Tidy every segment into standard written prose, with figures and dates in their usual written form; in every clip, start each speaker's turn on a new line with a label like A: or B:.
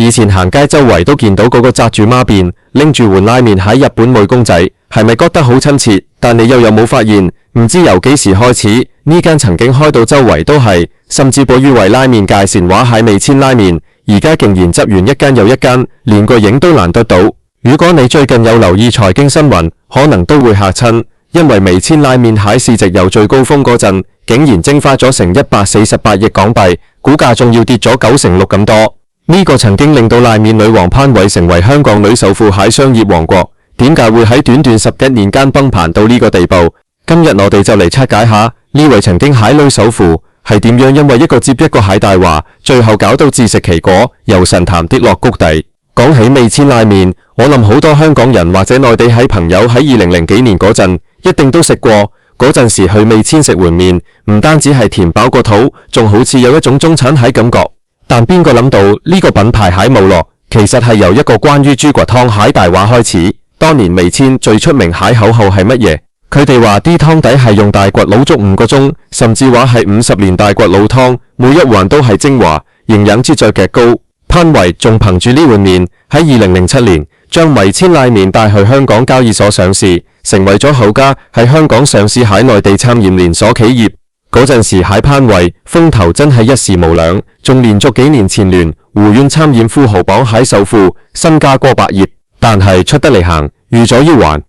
A: 以前行街周圍都見到嗰個紮住孖辮拎住碗拉麵喺日本妹公仔，係咪覺得好親切？但你又有冇發現，唔知由幾時開始，呢間曾經開到周圍都係，甚至被譽為拉麵界神話蟹味千拉麵，而家竟然執完一間又一間，連個影都難得到。如果你最近有留意財經新聞，可能都會嚇親，因為味千拉麵蟹市值由最高峰嗰陣，竟然蒸發咗成148億港幣，股價仲要跌咗96%咁多。呢個曾經令到拉麵女王潘偉成為香港女首富蟹商業王國，點解會喺短短11年間崩盤到呢個地步？今日我哋就嚟拆解下呢位曾經蟹女首富係點樣因為一個接一個蟹大話，最後搞到自食其果，由神壇跌落谷底。講起味千拉麵，我諗好多香港人或者內地喺朋友喺2000幾年嗰陣一定都食過。嗰陣時去味千食碗麵，唔單止係填飽個肚，仲好似有一種中產蟹感覺。但邊個諗到呢個品牌蟹冇落，其實係由一個關於豬骨湯蟹大話開始。當年味千最出名蟹口號係乜嘢？佢哋話啲湯底係用大骨撈足5個鐘，甚至話係50年大骨撈湯，每一環都係精華，營養之最極高。潘偉仲憑住呢碗麵喺2007年將味千拉麵帶去香港交易所上市，成為咗首家喺香港上市蟹內地餐飲連鎖企業。嗰陣時蟹潘偉風頭真係一時無兩，仲連續幾年蟬聯湖苑餐飲富豪榜蟹首富，身家過百億。但係出得嚟行，預咗要還。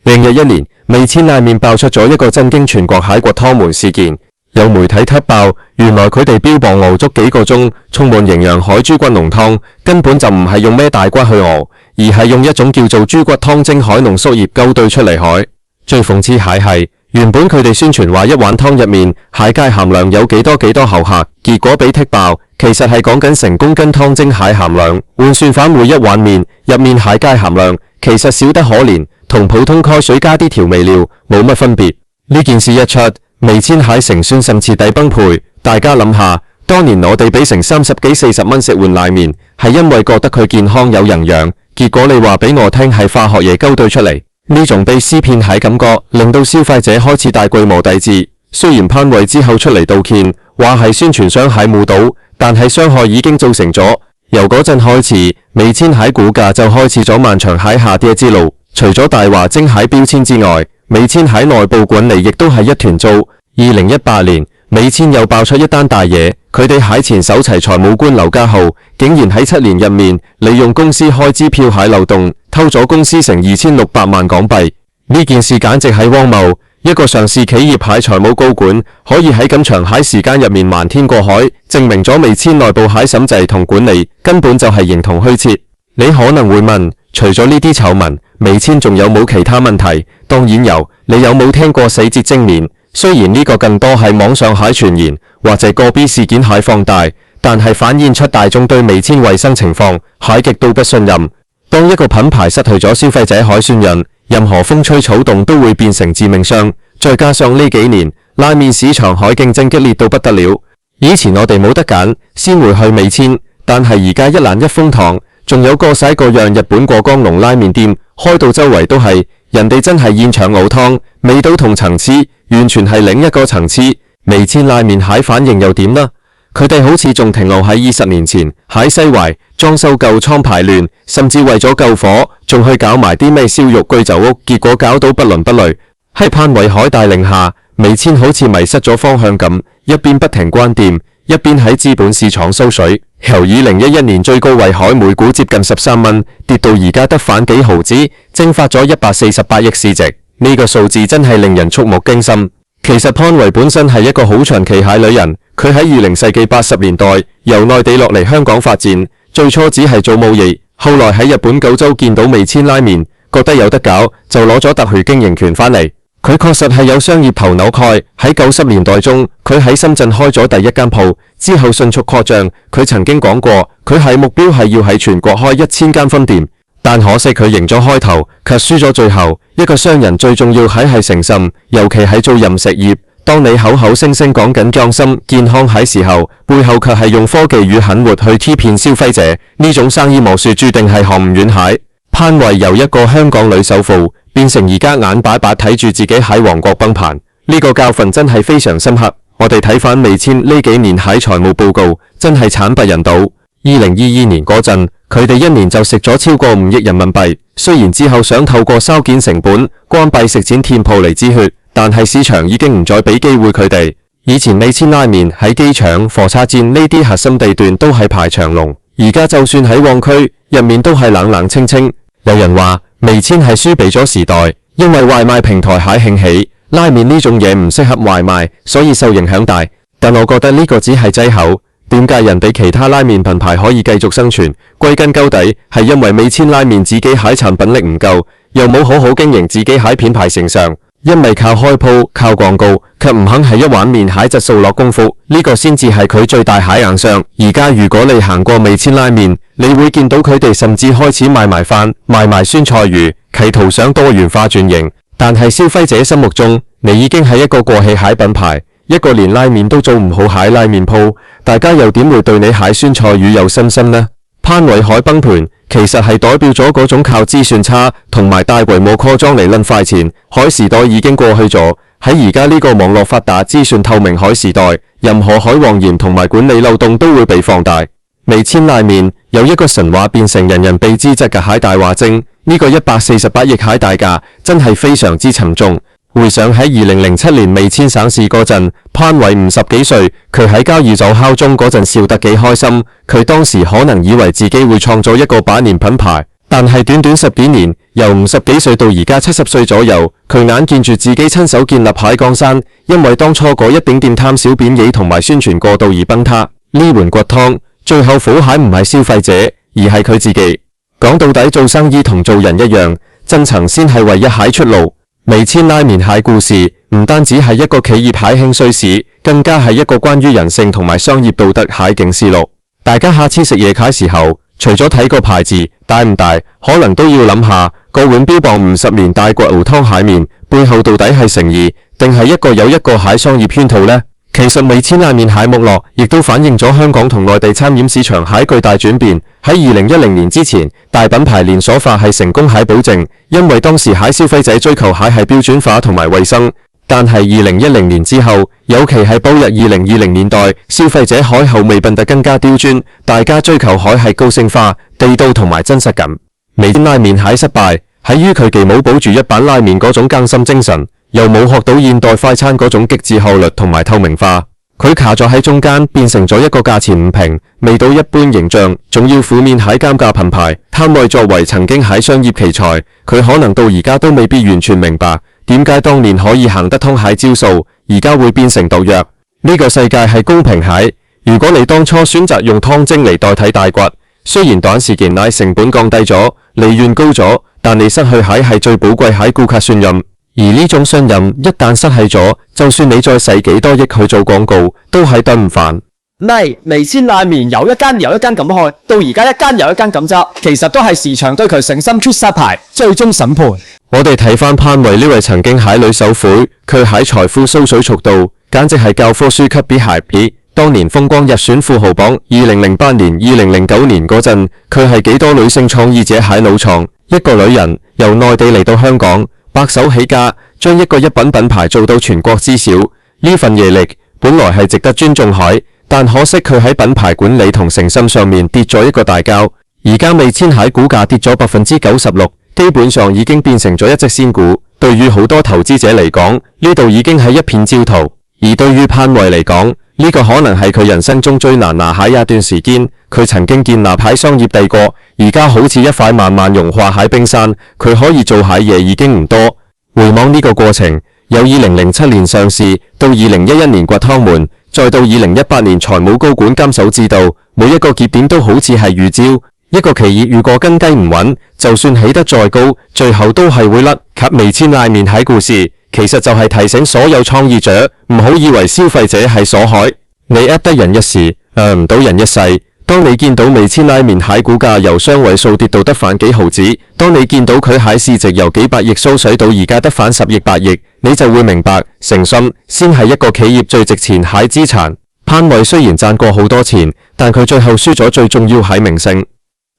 A: 另一年，味千拉麵爆出咗一個震驚全國蟹骨湯門事件，有媒體踢爆，原來佢哋標榜熬足幾個鐘，充滿營養海豬骨濃湯，根本就唔係用咩大骨去熬，而係用一種叫做豬骨湯精海濃縮葉勾兌出嚟海。最諷刺蟹係，原本佢哋宣傳話一碗湯入面蟹鈣含量有幾多厚客，結果被踢爆，其實係講緊成公斤湯精蟹含量，換算返每一碗麵入面蟹鈣含量其實少得可憐，同普通開水加啲調味料冇乜分別。呢件事一出，味千蟹成酸甚至徹底崩潰。大家諗下，當年我哋俾成30幾40蚊食碗拉麵，係因為覺得佢健康有營養，結果你話俾我聽係化學嘢勾兌出嚟。呢種被欺騙蟹感覺，令到消費者開始大規模抵制。雖然潘偉之後出嚟道歉，話係宣傳商蟹誤導，但係傷害已經造成咗。由嗰陣開始，味千蟹股價就開始咗漫長蟹下跌之路。除咗大話精蟹標籤之外，味千蟹內部管理亦都係一團糟。2018年，味千又爆出一單大嘢，佢哋蟹前手齊財務官劉家浩，竟然喺7年入面利用公司開支票蟹漏洞，偷咗公司成2600萬港幣。呢件事簡直係荒謬，一個上市企業蟹財務高管可以喺咁長蟹時間入面瞞天過海，證明咗味千內部蟹審制同管理根本就係形同虛設。你可能會問，除咗呢啲醜聞，味千仲有冇其他問題？當然有，你有冇聽過死節精麵？雖然呢個更多係網上蟹傳言或者個別事件蟹放大，但係反映出大眾對味千衛生情況蟹極度不信任。當一個品牌失去咗消費者海信任，任何風吹草動都會變成致命傷。再加上呢幾年拉麵市場海競爭激烈到不得了，以前我哋冇得揀，先會去味千，但係而家一蘭一風堂，仲有各式各樣日本過江龍拉麵店開到周圍都係，人哋真係現場熬湯，味道同層次完全係另一個層次。味千拉麵蟹反應又點呢？佢哋好似仲停留喺20年前，喺西環裝修舊倉排亂，甚至為咗救火，仲去搞埋啲咩燒肉居酒屋，結果搞到不倫不類。喺潘偉海帶領下，味千好似迷失咗方向咁，一邊不停關店，一邊喺資本市場收水，由2011年最高位海每股接近13蚊，跌到而家得返幾毫子，蒸發咗148億市值。呢個數字真係令人觸目驚心。其實潘偉本身係一個好長期蟹女人，佢喺20世紀80年代由內地落嚟香港發展，最初只係做貿易，後來喺日本九州見到味千拉麵，覺得有得搞，就攞咗特許經營權返嚟。佢確實係有商業頭腦概，喺90年代中，佢喺深圳開咗第一間鋪，之後迅速擴張。佢曾經講過，佢係目標係要喺全國開1000間分店，但可惜佢贏咗開頭，卻輸咗最後。一個商人最重要係誠信，尤其係做飲食業。當你口口聲聲講緊匠心健康喺時候，背後卻係用科技與狠活去欺騙消費者，呢種生意模式注定係行唔遠蟹。潘偉由一個香港女首富變成而家眼白白睇住自己蟹王國崩盤，呢個教訓真係非常深刻。我哋睇翻味千呢幾年蟹財務報告，真係慘不忍睹。2022年嗰陣，佢哋一年就食咗超過5億人民幣。雖然之後想透過削減成本、關閉食展店鋪嚟止血，但係市場已經唔再俾機會佢哋。以前味千拉麵喺機場、火車站呢啲核心地段都係排長龍，而家就算喺旺區入面都係冷冷清清。有人話味千係輸俾咗時代，因為外賣平台喺興起，拉麵呢種嘢唔適合外賣，所以受影響大。但我覺得呢個只係藉口。點解人哋其他拉麵品牌可以繼續生存？歸根究底係因為味千拉麵自己喺產品力唔夠，又冇好好經營自己喺品牌性上，因為靠開鋪、靠廣告，卻唔肯係一碗麵喺質素落功夫，呢個先至係佢最大蟹硬傷。而家如果你行過味千拉麵，你會見到佢哋甚至開始賣埋飯、賣埋酸菜魚，企圖想多元化轉型。但係消費者心目中，你已經係一個過氣蟹品牌。一個連拉麵都做唔好蟹拉麵鋪，大家又點會對你蟹酸菜魚有信心呢？潘偉海崩盤其實係代表咗嗰種靠資訊差同埋大規模擴張嚟撚快錢，海時代已經過去咗。喺而家呢個網絡發達、資訊透明海時代，任何海王言同埋管理漏洞都會被放大。味千拉麵由一個神話變成人人避之則嘅蟹大話精，呢個148億蟹大價真係非常之沉重。回想喺2007年味千上市嗰陣，潘偉50幾歲，佢喺交椅洲敲鐘嗰陣笑得幾開心。佢當時可能以為自己會創造一個百年品牌，但係短短10幾年，由50幾歲到而家70歲左右，佢眼見住自己親手建立蟹江山，因為當初嗰一丁點貪小便宜同埋宣傳過度而崩塌。呢碗骨湯最後苦蟹唔係消費者，而係佢自己。講到底，做生意同做人一樣，真誠先係唯一蟹出路。味千拉麵蟹故事唔單止係一個企業蟹興衰史，更加係一個關於人性同埋商業道德蟹警示錄。大家下次食夜蟹時候，除咗睇個牌子大唔大，可能都要諗下個碗標榜50年大骨熬湯蟹麵背後到底係誠意，定係一個又一個蟹商業圈套呢？其實味千拉麵蟹目錄亦都反映咗香港同內地餐飲市場蟹巨大轉變。喺2010年之前，大品牌連鎖化係成功蟹保證，因為當時蟹消費者追求蟹係標準化同埋衛生。但係2010年之後，尤其係步入2020年代，消費者蟹口味變得更加刁鑽，大家追求蟹係高性化、地道同埋真實感。味千拉麵蟹失敗喺於佢既冇保住一板拉麵嗰種更深精神，又冇學到現代快餐嗰種極致效率同埋透明化，佢卡咗喺中間，變成咗一個價錢唔平、味道一般形象，仲要負面蟹減價品牌。潘偉作為曾經蟹商業奇才，佢可能到而家都未必完全明白點解當年可以行得通蟹招數，而家會變成毒藥。呢個世界係公平蟹，如果你當初選擇用湯蒸嚟代替大骨，雖然短時間內成本降低咗，利潤高咗，但你失去蟹係最寶貴蟹顧客信任。而呢種信任一旦失去咗，就算你再使幾多億去做廣告，都係得唔返。
B: 味千拉麵有一間又一間咁開，到而家一間又一間咁執，其實都係市場對佢誠心出沙牌，最終審判。
A: 我哋睇翻潘偉呢位曾經蟹女首富，佢喺財富蘇水速度，簡直係教科書級別蟹皮。當年風光日選富豪榜，2008年、2009年嗰陣，佢係幾多女性創意者蟹腦創，一個女人由內地嚟到香港，白手起家，將一個一品品牌做到全國知曉。呢份毅力本來係值得尊重蟹，但可惜佢喺品牌管理同誠心上面跌咗一個大跤。而家味千蟹股價跌咗96%，基本上已經變成咗一隻仙股。對於好多投資者嚟講，呢度已經係一片焦土。而對於潘偉嚟講，呢個可能係佢人生中最難拿下一段時間。佢曾經建立蟹商業帝國，而家好似一塊慢慢融化蟹冰山，佢可以做蟹嘢已經唔多。回望呢個過程，由2007年上市到2011年掘湯門，再到2018年財務高管監守自盜，每一個節點都好似係預兆。一個企業如果根基唔穩，就算起得再高，最後都係會甩。及味千拉麵蟹故事，其實就係提醒所有創業者，唔好以為消費者係鎖海，你呃得人一時，唔到人一世。當你見到味千拉麵蟹股價由雙位數跌到得返幾毫子，當你見到佢蟹市值由幾百億縮水到而家得返10億8億，你就會明白，誠信先係一個企業最值錢蟹資產。潘偉雖然賺過好多錢，但佢最後輸咗最重要係名聲。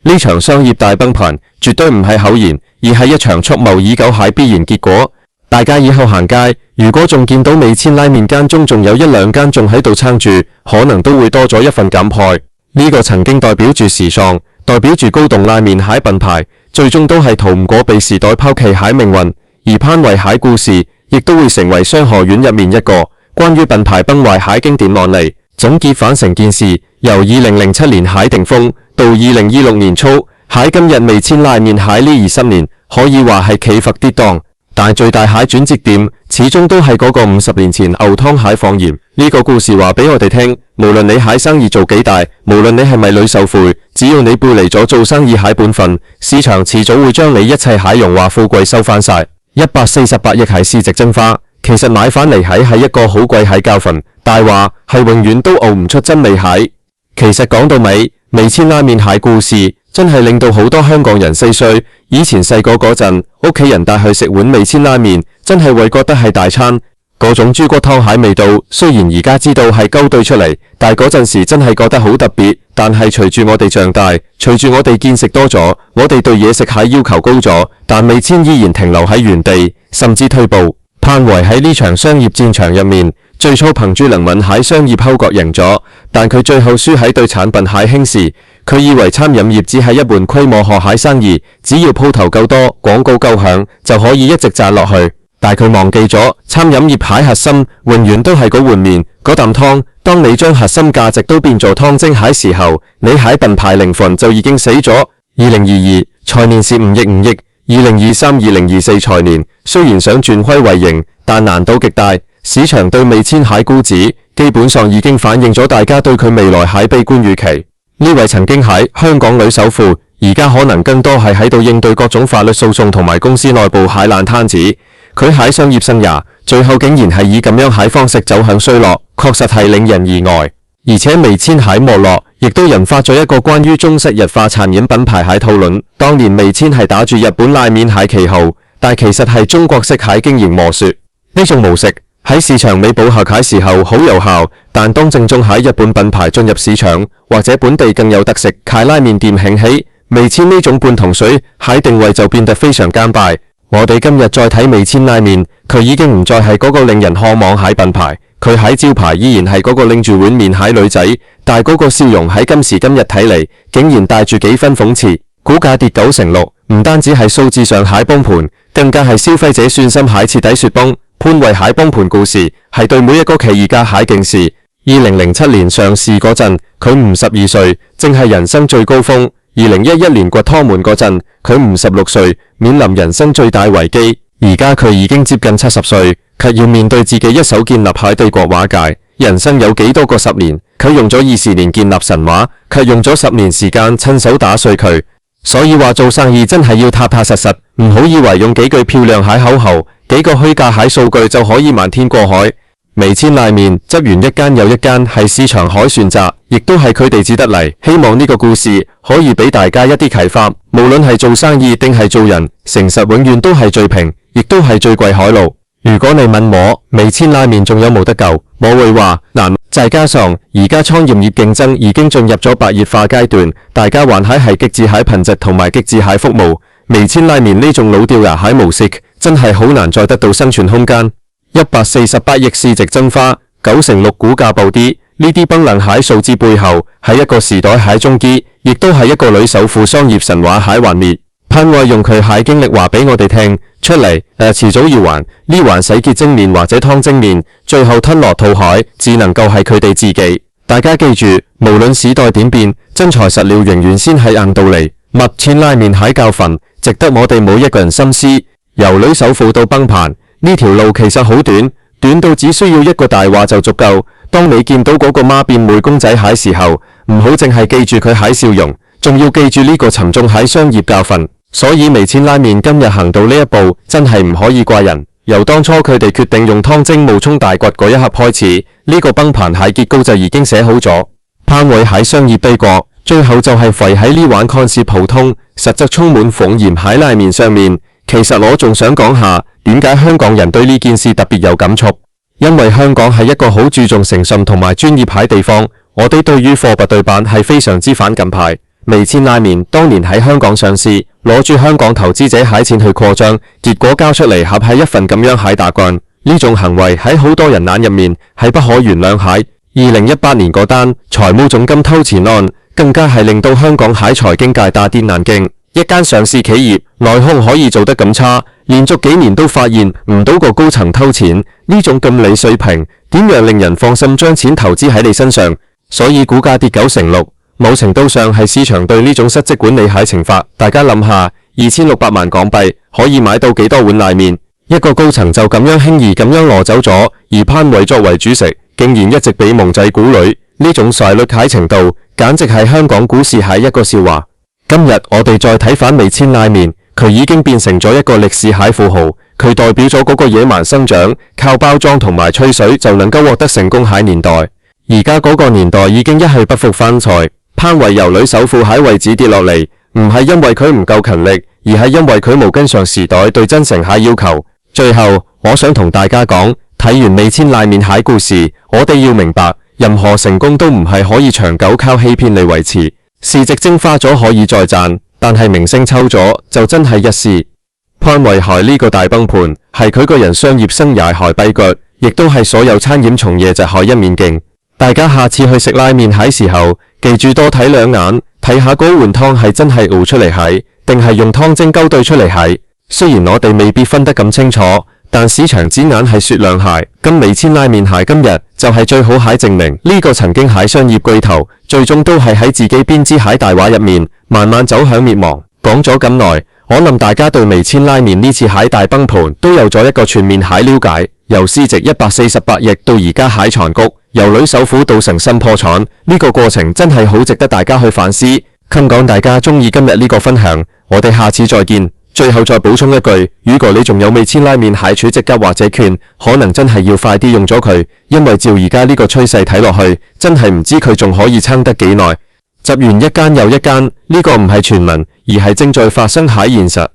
A: 呢場商業大崩盤絕對唔係偶然，而係一場蓄謀已久係必然結果。大家以後行街，如果仲見到味千拉麵間中仲有一兩間仲喺度撐住，可能都會多咗一份感慨。呢個曾經代表住時尚、代表住高檔拉麵蟹品牌，最終都係逃唔過被時代拋棄蟹命運。而潘維蟹故事亦都會成為商學院入面一個關於品牌崩壞蟹經典案例。總結返成件事，由2007年蟹頂峰到2026年初，蟹今日味千拉麵蟹呢20年可以話係起伏跌宕，但最大蟹轉折點始終都係嗰個50年前牛湯蟹放鹽。呢個故事話俾我哋聽，無論你蟹生意做幾大，無論你係咪女首富，只要你背離咗做生意蟹本分，市場遲早會將你一切蟹榮華富貴收翻晒。148億蟹市值蒸發，其實買返嚟蟹係一個好貴蟹教訓，大話係永遠都熬唔出真味蟹。其實講到尾，味千拉麵蟹故事真係令到好多香港人唏噓。以前細個嗰陣，屋企人帶去食碗味千拉麵，真係會覺得係大餐。嗰種豬骨湯蟹味道，雖然而家知道係勾兌出嚟，但嗰陣時真係覺得好特別。但係隨住我哋長大，隨住我哋見識多咗，我哋對嘢食蟹要求高咗，但味千依然停留喺原地，甚至退步。潘維喺呢場商業戰場入面，最初憑住靈敏蟹商業口角贏咗，但佢最後輸喺對產品蟹輕視。佢以為餐飲業只係一門規模學蟹生意，只要鋪頭夠多，廣告夠響，就可以一直賺落去。但佢忘記咗，餐飲業蟹核心永遠都係嗰碗麵、嗰啖湯。當你將核心價值都變做湯蒸蟹時候，你蟹品牌靈魂就已經死咗。2022財年是5億，2023-2024財年雖然想轉虧為盈，但難度極大。市場對味千蟹估值基本上已經反映咗大家對佢未來蟹悲觀預期。呢位曾經喺香港女首富，而家可能更多係喺度應對各種法律訴訟同埋公司內部蟹爛攤子。佢蟹商業生涯最後竟然係以咁樣蟹方式走向衰落，確實係令人意外。而且味千蟹沒落，亦都引發咗一個關於中式日化餐飲品牌蟹討論。當年味千係打住日本拉麵蟹旗號，但其實係中國式蟹經營模式。呢種模式喺市場未捕蝦蟹時候好有效，但當正宗蟹日本品牌進入市場，或者本地更有特色蟹拉麵店興起，味千呢種半桶水蟹定位就變得非常艱敗。我哋今日再睇味千拉麵，佢已經唔再係嗰個令人渴望蟹品牌，佢喺招牌依然係嗰個拎住碗麵蟹女仔，但係嗰個笑容喺今時今日睇嚟，竟然帶住幾分諷刺。股價跌96%，唔單止係數字上蟹崩盤，更加係消費者信心蟹徹底雪崩。潘維蟹崩盤故事係對每一個企業家蟹警示。2007年上市嗰陣，佢52歲，正係人生最高峰。2011年掘湯門嗰陣，佢56歲，面臨人生最大危機。而家佢已經接近70歲，卻要面對自己一手建立蟹帝國畫界。人生有幾多個10年？佢用咗20年建立神話，卻用咗10年時間親手打碎佢。所以話做生意真係要踏踏實實，唔好以為用幾句漂亮蟹口號，幾個虛假蟹數據就可以瞞天過海。味千拉麵執完一間又一間係市場海選擇，亦都係佢哋只得嚟。希望呢個故事可以俾大家一啲啟發，無論係做生意定係做人，誠實永遠都係最平，亦都係最貴海路。如果你問我味千拉麵仲有冇得救，我會話難。再加上而家餐飲業競爭已經進入咗白熱化階段，大家玩蟹係極致蟹品質同埋極致蟹服務。味千拉麵呢種老掉牙蟹模式真係好難再得到生存空間。148億市值蒸發，9成6股價暴跌，呢啲崩冷蟹數字背後係一個時代蟹終結，亦都係一個女首富商業神話蟹幻滅。潘維用佢蟹經歷話俾我哋聽，出嚟遲早要還，呢還洗潔精麵或者湯蒸麵，最後吞落肚海，只能夠係佢哋自己。大家記住，無論時代點變，真材實料仍然先係硬道理。味千拉麵蟹教訓，值得我哋每一個人深思。由女首富到崩盤，呢條路其實好短，短到只需要一個大話就足夠。當你見到嗰個孖辮妹公仔蟹時候，唔好淨係記住佢蟹笑容，仲要記住呢個沉重蟹商業教訓。所以味千拉麵今日行到呢一步，真係唔可以怪人。由當初佢哋決定用湯蒸冒充大骨嗰一刻開始，呢個崩盤蟹結構就已經寫好咗。潘維蟹商業帝國，最後就係廢喺呢碗看似普通，實則充滿謊言蟹拉麵上面。其實我仲想講下，點解香港人對呢件事特別有感觸？因為香港係一個好注重誠信同埋專業蟹地方，我哋對於貨不對版係非常之反感派。味千拉麵當年喺香港上市，攞住香港投資者蟹錢去擴張，結果交出嚟合係一份咁樣蟹大棍。呢種行為喺好多人眼入面係不可原諒蟹。2018年嗰單財務總監偷錢案，更加係令到香港蟹財經界打跌眼鏡。一間上市企業內控可以做得咁差，連續幾年都發現唔到個高層偷錢，呢種咁理水平，點樣令人放心將錢投資喺你身上？所以股價跌9成6，某程度上係市場對呢種失職管理蟹懲罰。大家諗下，2600萬港幣可以買到幾多碗拉麵？一個高層就咁樣輕易咁樣攞走咗，而潘偉作為主席，竟然一直被蒙仔股女，呢種稅率蟹程度，簡直係香港股市蟹一個笑話。今日我哋再睇返味千拉麵，佢已經變成咗一個歷史蟹富豪，佢代表咗嗰個野蠻生長，靠包裝同埋吹水就能夠獲得成功蟹年代。而家嗰個年代已經一去不復返財，潘偉由女首富蟹位置跌落嚟，唔係因為佢唔夠勤力，而係因為佢冇跟上時代對真誠蟹要求。最後，我想同大家講，睇完味千拉麵蟹故事，我哋要明白，任何成功都唔係可以長久靠欺騙嚟維持。市值蒸發咗可以再賺，但係明星抽咗就真係一時。潘偉蟹呢個大崩盤係佢個人商業生涯害跛腳，亦都係所有餐飲從業者害一面鏡。大家下次去食拉麵蟹時候，記住多睇兩眼，睇下嗰碗湯係真係熬出嚟蟹，定係用湯精勾兌出嚟蟹。雖然我哋未必分得咁清楚，但市場之眼係雪亮蟹，咁味千拉麵蟹今日就係最好蟹證明呢個曾經蟹商業巨頭，最終都係喺自己編織蟹大話入面，慢慢走向滅亡。講咗咁耐，我諗大家對味千拉麵呢次蟹大崩盤都有咗一個全面蟹了解。由市值148億到而家蟹殘谷，由女首富到誠心破產，呢個過程真係好值得大家去反思。希望大家中意今日呢個分享，我哋下次再見。最後再補充一句，如果你仲有味千拉麵蟹儲值金或者券，可能真係要快啲用咗佢，因為照而家呢個趨勢睇落去，真係唔知佢仲可以撐得幾耐。集完一間又一間，呢個唔係傳聞，而係正在發生蟹現實。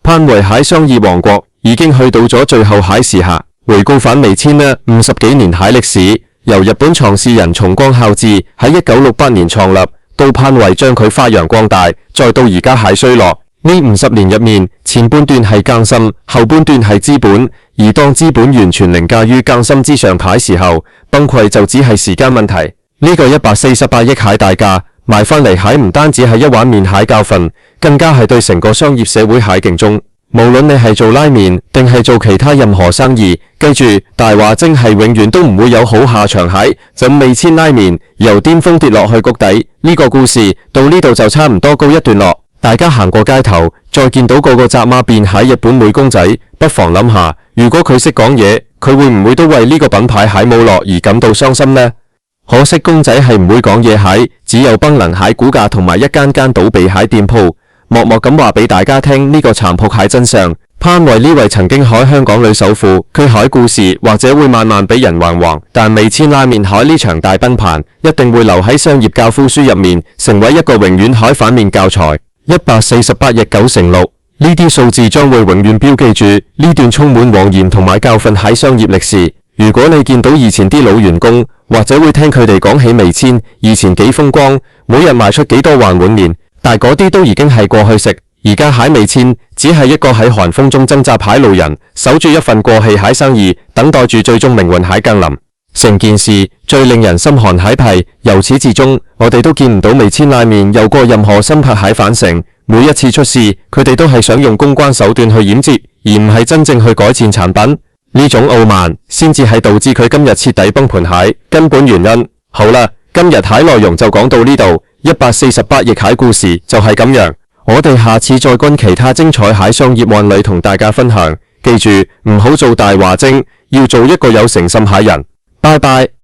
A: 潘偉蟹商業王國已經去到咗最後蟹時刻。回顧返味千呢50幾年蟹歷史，由日本創始人松岡孝志喺1968年創立，到潘偉將佢發揚光大，再到而家蟹衰落。呢50年入面，前半段係耕莘，後半段係資本，而當資本完全凌駕於耕莘之上牌時候，崩潰就只係時間問題。呢個148億蟹大價買返嚟蟹唔單止係一碗麵蟹教訓，更加係對成個商業社會蟹敬重。無論你係做拉麵定係做其他任何生意，記住大話精係永遠都唔會有好下場蟹。就味千拉麵由巔峰跌落去谷底，呢個故事到呢度就差唔多告一段落。大家行過街頭，再見到個紮孖辮蟹日本妹公仔，不妨諗下，如果佢識講嘢，佢會唔會都為呢個品牌蟹冇落而感到傷心呢？可惜公仔係唔會講嘢蟹，只有崩能蟹股價同埋一間間倒閉蟹店鋪。默默咁話俾大家聽呢個殘酷蟹真相。潘偉呢位曾經海香港女首富，佢蟹故事或者會慢慢俾人遺忘，但味千拉麵蟹呢場大崩盤一定會留喺商業教科書入面，成為一個永遠蟹反面教材。148億9成6，呢啲數字將會永遠標記住呢段充滿謊言同埋教訓蟹商業歷史。如果你見到以前啲老員工，或者會聽佢哋講起味千以前幾風光，每日賣出幾多萬碗麵，但嗰啲都已經係過去式。而家蟹味千只係一個喺寒風中掙扎蟹路人，守住一份過氣蟹生意，等待住最終命運蟹降臨。成件事最令人心寒蟹係，由始至終我哋都見唔到味千拉麵有過任何新拍蟹反省。每一次出事，佢哋都係想用公關手段去掩飾，而唔係真正去改善產品。呢種傲慢先至係導致佢今日徹底崩盤蟹根本原因。好啦，今日蟹內容就講到呢度，148億蟹故事就係咁樣。我哋下次再跟其他精彩蟹商業案例同大家分享。記住唔好做大話精，要做一個有誠心蟹人。拜拜。